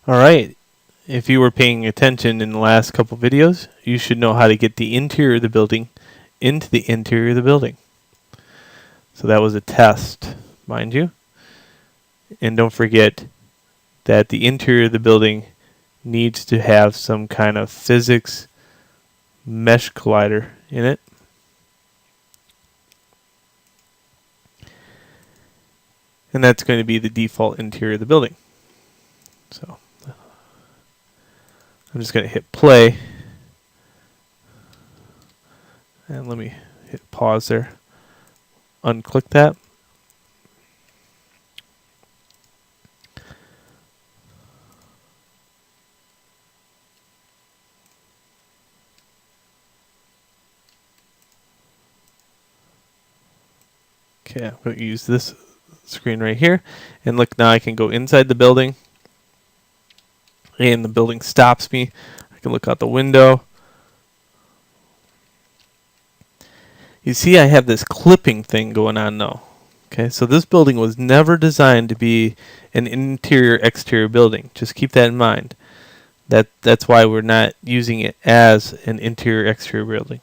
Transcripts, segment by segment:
Alright, if you were paying attention in the last couple videos, you should know how to get the interior of the building into the interior of the building. So that was a test, mind you. And don't forget that the interior of the building needs to have some kind of physics mesh collider in it. And that's going to be the default interior of the building. So I'm just going to hit play. And let me hit pause there. Unclick that. Okay, I'm going to use this screen right here. And look, now I can go inside the building. And the building stops me. I can look out the window. You see I have this clipping thing going on now. Okay, so this building was never designed to be an interior-exterior building. Just keep that in mind. That's why we're not using it as an interior-exterior building.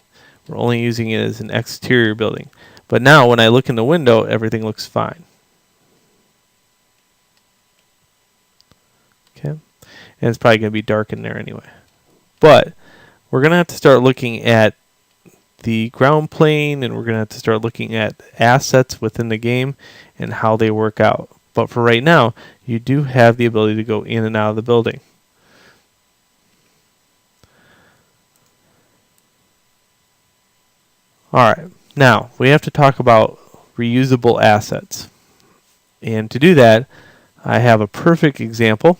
We're only using it as an exterior building. But now when I look in the window, everything looks fine. Okay, and it's probably going to be dark in there anyway. But we're going to have to start looking at the ground plane, and we're going to have to start looking at assets within the game and how they work out. But for right now, you do have the ability to go in and out of the building. Alright, now we have to talk about reusable assets. And to do that, I have a perfect example.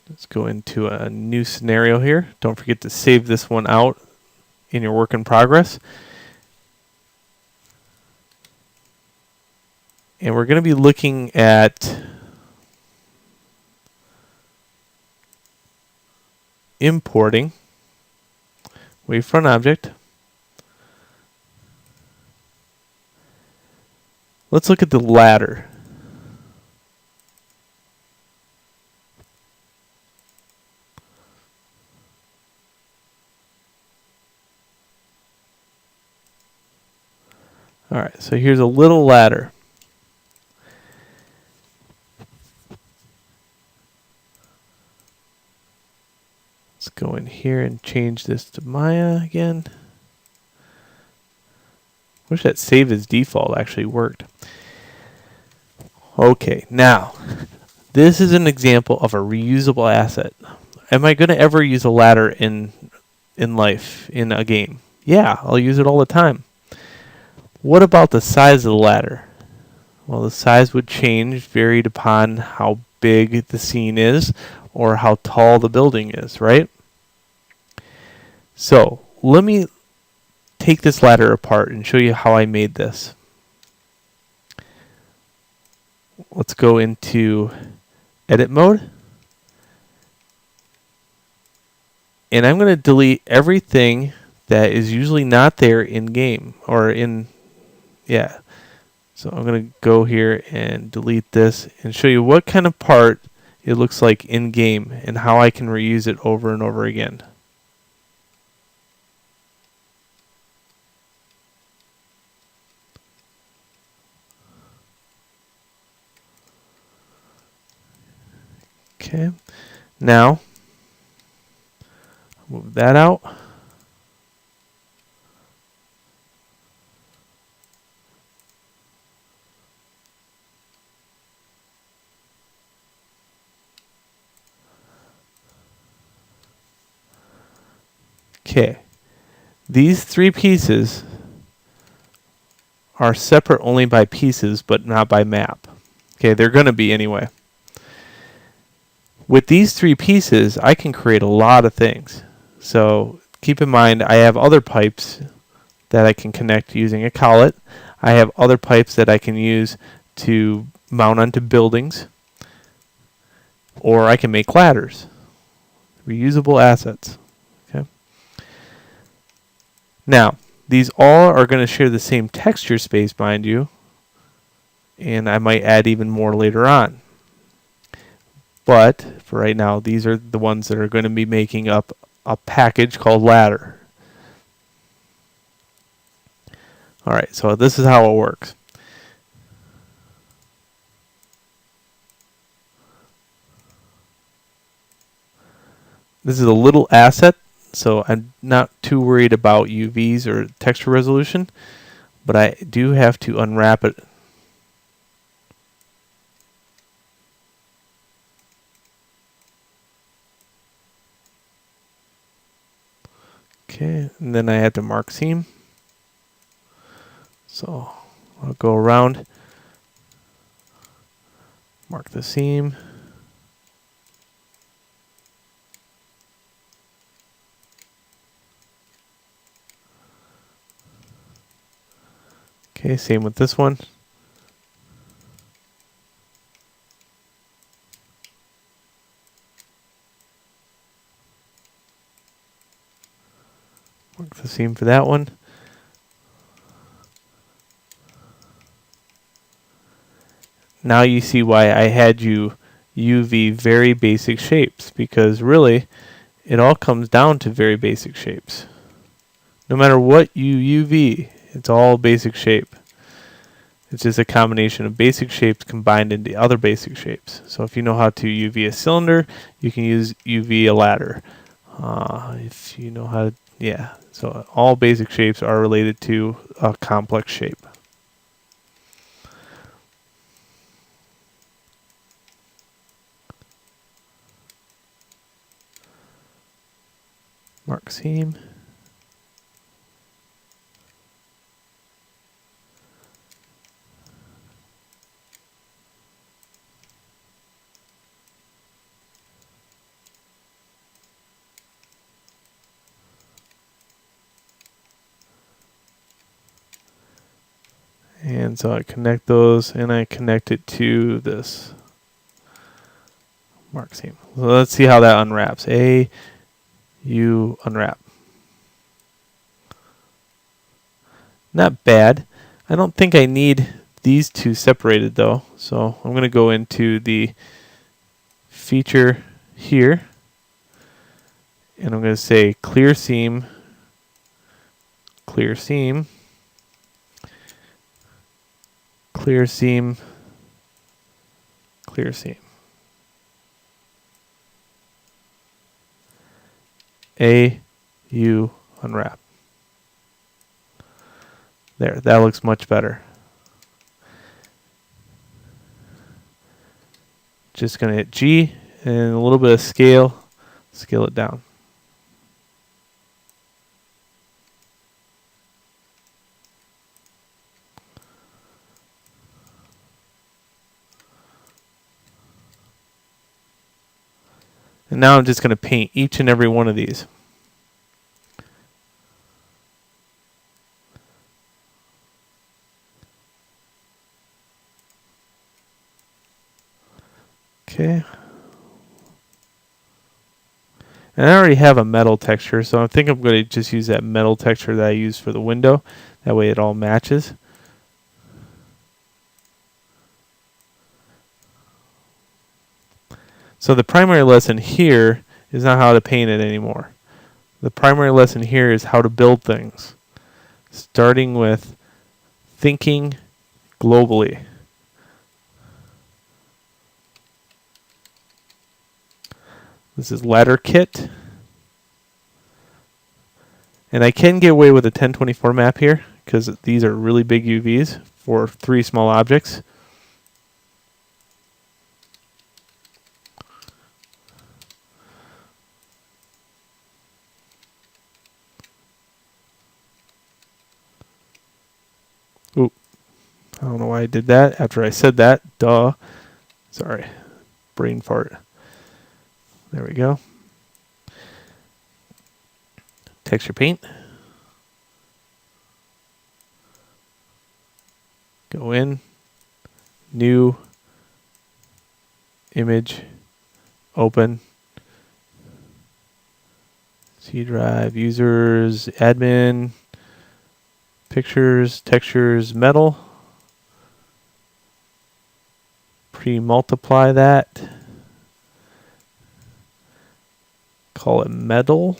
Let's go into a new scenario here. Don't forget to save this one out in your work in progress. And we're going to be looking at importing wavefront object. Let's look at the ladder. Alright, so here's a little ladder. Let's go in here and change this to Maya again. Wish that save as default actually worked. Okay, now this is an example of a reusable asset. Am I going to ever use a ladder in life, in a game? Yeah, I'll use it all the time. What about the size of the ladder? Well, the size would change, varied upon how big the scene is or how tall the building is, right? So let me take this ladder apart and show you how I made this. Let's go into edit mode. And I'm going to delete everything that is usually not there in game or in, yeah. So I'm going to go here and delete this and show you what kind of part it looks like in game and how I can reuse it over and over again. Okay, now move that out. Okay, these three pieces are separate only by pieces, but not by map. Okay, they're going to be anyway. With these three pieces, I can create a lot of things. So keep in mind, I have other pipes that I can connect using a collet. I have other pipes that I can use to mount onto buildings, or I can make ladders. Reusable assets. Okay. Now, these all are going to share the same texture space, mind you, and I might add even more later on. But for right now, these are the ones that are going to be making up a package called ladder. Alright, so this is how it works. This is a little asset, so I'm not too worried about UVs or texture resolution, but I do have to unwrap it. Okay, and then I have to mark seam. So I'll go around, mark the seam. Okay, same with this one. Mark the seam for that one. Now you see why I had you UV very basic shapes, because really it all comes down to very basic shapes. No matter what you UV, it's all basic shape. It's just a combination of basic shapes combined into other basic shapes. So if you know how to UV a cylinder, you can use UV a ladder. If you know how to, yeah. So all basic shapes are related to a complex shape. Mark seam. And so I connect those and I connect it to this mark seam. So let's see how that unwraps. You unwrap. Not bad. I don't think I need these two separated though. So I'm going to go into the feature here and I'm going to say clear seam, clear seam, clear seam, clear seam. You unwrap. There, that looks much better. Just going to hit G and a little bit of scale it down. And now I'm just going to paint each and every one of these. Okay. And I already have a metal texture, so I think I'm going to just use that metal texture that I used for the window. That way it all matches. So the primary lesson here is not how to paint it anymore. The primary lesson here is how to build things, starting with thinking globally. This is ladder kit. And I can get away with a 1024 map here because these are really big UVs for 3 small objects. Oop. I don't know why I did that after I said that. Duh. Sorry. Brain fart. There we go. Texture paint. Go in. New. Image. Open. C drive. Users. Admin. Pictures. Textures. Metal. pre-multiply that. Call it metal.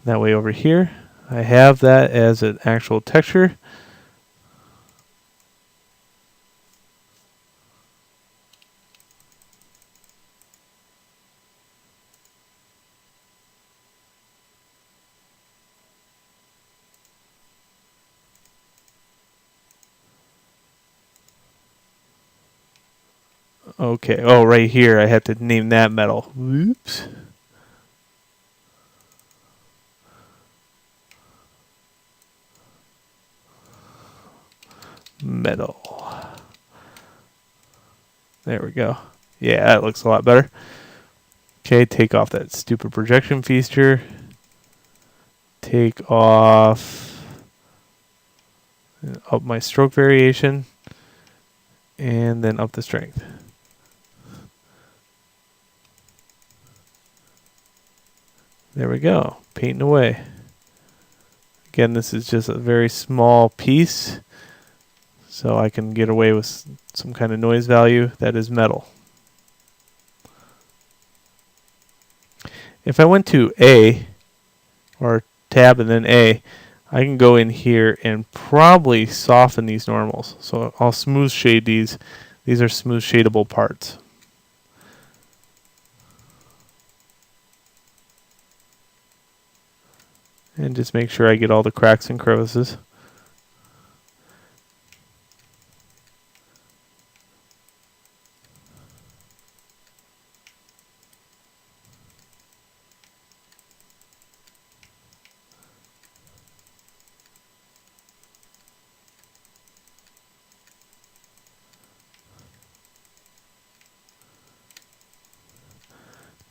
That way over here, I have that as an actual texture. Okay, oh, right here, I had to name that metal. Whoops. Metal. There we go. Yeah, that looks a lot better. Okay, take off that stupid projection feature. Take off up my stroke variation. And then up the strength. There we go, painting away. Again, this is just a very small piece, so I can get away with some kind of noise value that is metal. If I went to A, or tab and then A, I can go in here and probably soften these normals. So I'll smooth shade these. These are smooth shadable parts. And just make sure I get all the cracks and crevices.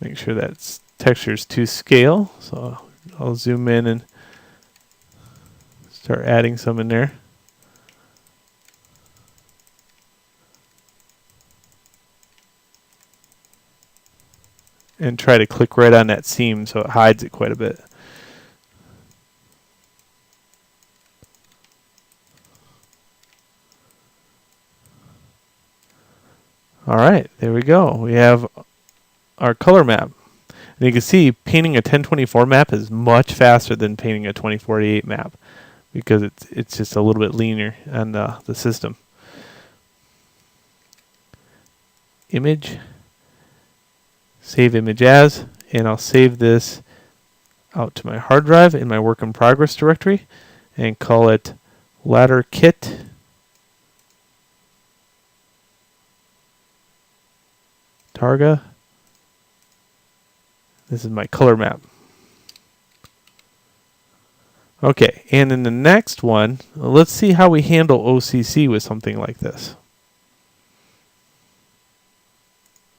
Make sure that texture's to scale. So I'll zoom in and start adding some in there. And try to click right on that seam so it hides it quite a bit. Alright, there we go. We have our color map. And you can see painting a 1024 map is much faster than painting a 2048 map because it's just a little bit leaner on the system. Image, save image as, and I'll save this out to my hard drive in my work in progress directory and call it ladder kit Targa. This is my color map. Okay, and in the next one, let's see how we handle OCC with something like this.